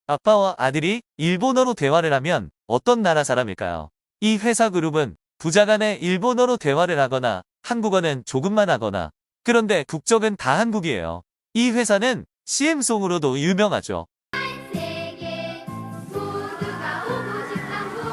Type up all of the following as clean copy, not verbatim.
아빠와 아들이 일본어로 대화를 하면 어떤 나라 사람일까요? 이 회사 그룹은 부자 간에 일본어로 대화를 하거나 한국어는 조금만 하거나 그런데 국적은 다 한국이에요. 이 회사는 CM송으로도 유명하죠. 세계 모두가 오고 싶단 곳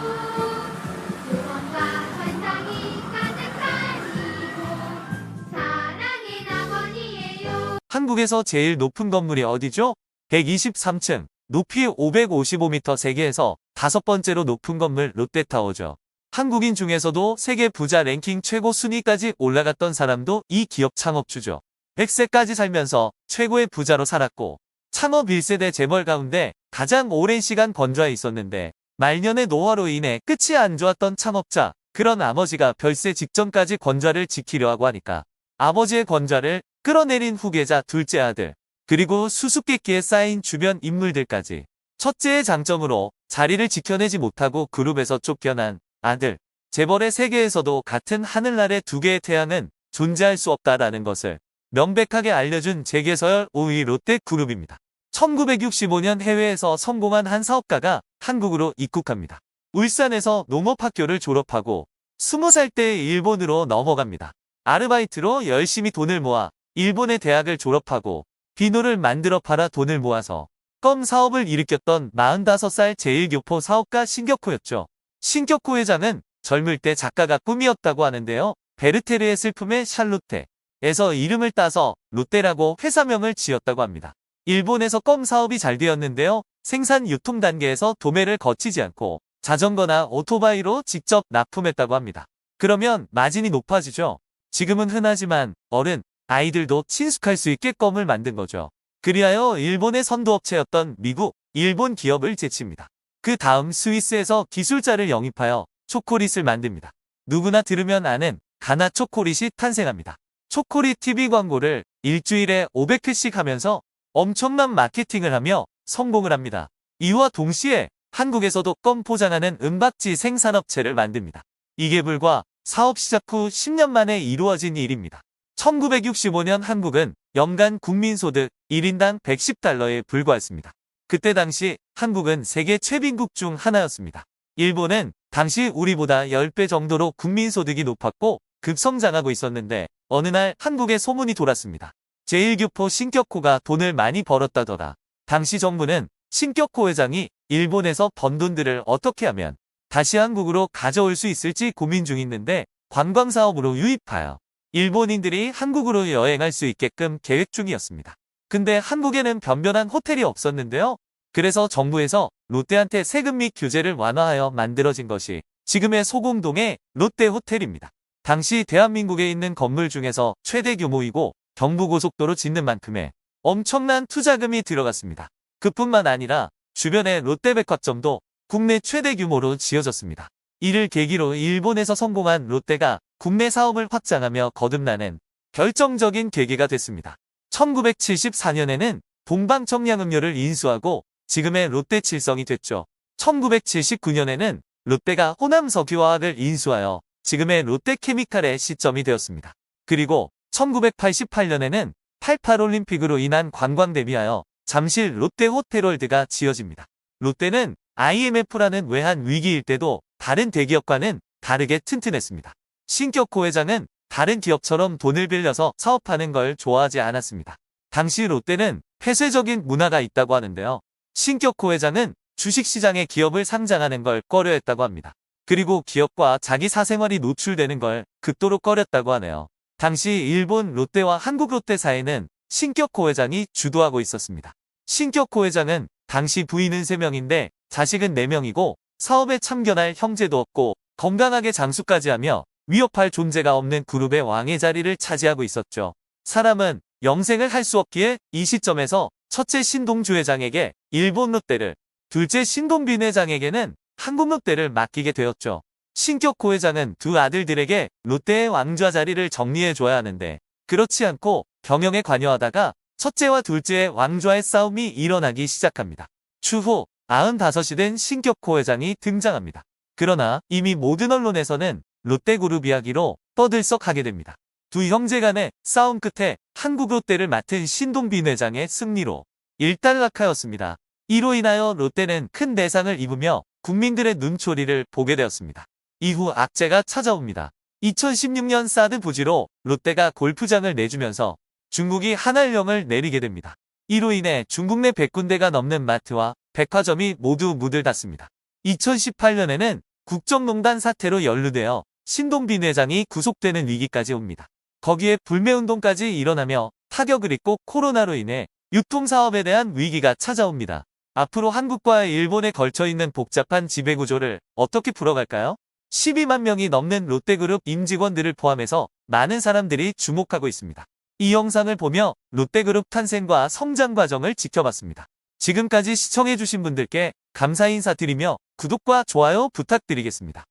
소원과 환상이 가득한 이곳 사랑의 낙원이에요. 한국에서 제일 높은 건물이 어디죠? 123층, 높이 555m, 세계에서 다섯 번째로 높은 건물 롯데타워죠. 한국인 중에서도 세계 부자 랭킹 최고 순위까지 올라갔던 사람도 이 기업 창업주죠. 100세까지 살면서 최고의 부자로 살았고 창업 1세대 재벌 가운데 가장 오랜 시간 건좌해 있었는데 말년의 노화로 인해 끝이 안 좋았던 창업자, 그런 아버지가 별세 직전까지 건좌를 지키려 하고 하니까 아버지의 건좌를 끌어내린 후계자 둘째 아들, 그리고 수수께끼에 쌓인 주변 인물들까지 첫째의 장점으로 자리를 지켜내지 못하고 그룹에서 쫓겨난 아들, 재벌의 세계에서도 같은 하늘나래 두 개의 태양은 존재할 수 없다라는 것을 명백하게 알려준 재계서열 5위 롯데그룹입니다. 1965년 해외에서 성공한 한 사업가가 한국으로 입국합니다. 울산에서 농업학교를 졸업하고 20살 때 일본으로 넘어갑니다. 아르바이트로 열심히 돈을 모아 일본의 대학을 졸업하고 비누를 만들어 팔아 돈을 모아서 껌 사업을 일으켰던 45살 제1교포 사업가 신격호였죠. 신격호 회장은 젊을 때 작가가 꿈이었다고 하는데요. 베르테르의 슬픔의 샬롯테에서 이름을 따서 롯데라고 회사명을 지었다고 합니다. 일본에서 껌 사업이 잘 되었는데요. 생산 유통 단계에서 도매를 거치지 않고 자전거나 오토바이로 직접 납품했다고 합니다. 그러면 마진이 높아지죠. 지금은 흔하지만 어른, 아이들도 친숙할 수 있게 껌을 만든 거죠. 그리하여 일본의 선도업체였던 미국, 일본 기업을 제칩니다. 그 다음 스위스에서 기술자를 영입하여 초콜릿을 만듭니다. 누구나 들으면 아는 가나 초콜릿이 탄생합니다. 초콜릿 TV 광고를 일주일에 500회씩 하면서 엄청난 마케팅을 하며 성공을 합니다. 이와 동시에 한국에서도 껌 포장하는 은박지 생산업체를 만듭니다. 이게 불과 사업 시작 후 10년 만에 이루어진 일입니다. 1965년 한국은 연간 국민소득 1인당 110달러에 불과했습니다. 그때 당시 한국은 세계 최빈국 중 하나였습니다. 일본은 당시 우리보다 10배 정도로 국민소득이 높았고 급성장하고 있었는데 어느 날 한국에 소문이 돌았습니다. 제1교포 신격호가 돈을 많이 벌었다더라. 당시 정부는 신격호 회장이 일본에서 번 돈들을 어떻게 하면 다시 한국으로 가져올 수 있을지 고민 중이었는데 관광사업으로 유입하여 일본인들이 한국으로 여행할 수 있게끔 계획 중이었습니다. 근데 한국에는 변변한 호텔이 없었는데요. 그래서 정부에서 롯데한테 세금 및 규제를 완화하여 만들어진 것이 지금의 소공동의 롯데호텔입니다. 당시 대한민국에 있는 건물 중에서 최대 규모이고 경부고속도로 짓는 만큼의 엄청난 투자금이 들어갔습니다. 그뿐만 아니라 주변의 롯데백화점도 국내 최대 규모로 지어졌습니다. 이를 계기로 일본에서 성공한 롯데가 국내 사업을 확장하며 거듭나는 결정적인 계기가 됐습니다. 1974년에는 동방청량음료를 인수하고 지금의 롯데칠성이 됐죠. 1979년에는 롯데가 호남석유화학을 인수하여 지금의 롯데케미칼의 시점이 되었습니다. 그리고 1988년에는 88올림픽으로 인한 관광 대비하여 잠실 롯데호텔월드가 지어집니다. 롯데는 IMF라는 외환 위기일 때도 다른 대기업과는 다르게 튼튼했습니다. 신격호 회장은 다른 기업처럼 돈을 빌려서 사업하는 걸 좋아하지 않았습니다. 당시 롯데는 폐쇄적인 문화가 있다고 하는데요. 신격호 회장은 주식시장에 기업을 상장하는 걸 꺼려했다고 합니다. 그리고 기업과 자기 사생활이 노출되는 걸 극도로 꺼렸다고 하네요. 당시 일본 롯데와 한국 롯데 사이는 신격호 회장이 주도하고 있었습니다. 신격호 회장은 당시 부인은 3명인데 자식은 4명이고 사업에 참견할 형제도 없고 건강하게 장수까지 하며 위협할 존재가 없는 그룹의 왕의 자리를 차지하고 있었죠. 사람은 영생을 할 수 없기에 이 시점에서 첫째 신동주 회장에게 일본 롯데를, 둘째 신동빈 회장에게는 한국 롯데를 맡기게 되었죠. 신격호 회장은 두 아들들에게 롯데의 왕좌 자리를 정리해줘야 하는데 그렇지 않고 경영에 관여하다가 첫째와 둘째의 왕좌의 싸움이 일어나기 시작합니다. 추후 95이 된 신격호 회장이 등장합니다. 그러나 이미 모든 언론에서는 롯데그룹 이야기로 떠들썩하게 됩니다. 두 형제 간의 싸움 끝에 한국 롯데를 맡은 신동빈 회장의 승리로 일단락하였습니다. 이로 인하여 롯데는 큰 대상을 입으며 국민들의 눈초리를 보게 되었습니다. 이후 악재가 찾아옵니다. 2016년 사드 부지로 롯데가 골프장을 내주면서 중국이 한알령을 내리게 됩니다. 이로 인해 중국 내 100군데가 넘는 마트와 백화점이 모두 문을 닫습니다. 2018년에는 국정농단 사태로 연루되어 신동빈 회장이 구속되는 위기까지 옵니다. 거기에 불매운동까지 일어나며 타격을 입고 코로나로 인해 유통사업에 대한 위기가 찾아옵니다. 앞으로 한국과 일본에 걸쳐있는 복잡한 지배구조를 어떻게 풀어갈까요? 12만 명이 넘는 롯데그룹 임직원들을 포함해서 많은 사람들이 주목하고 있습니다. 이 영상을 보며 롯데그룹 탄생과 성장 과정을 지켜봤습니다. 지금까지 시청해주신 분들께 감사 인사드리며 구독과 좋아요 부탁드리겠습니다.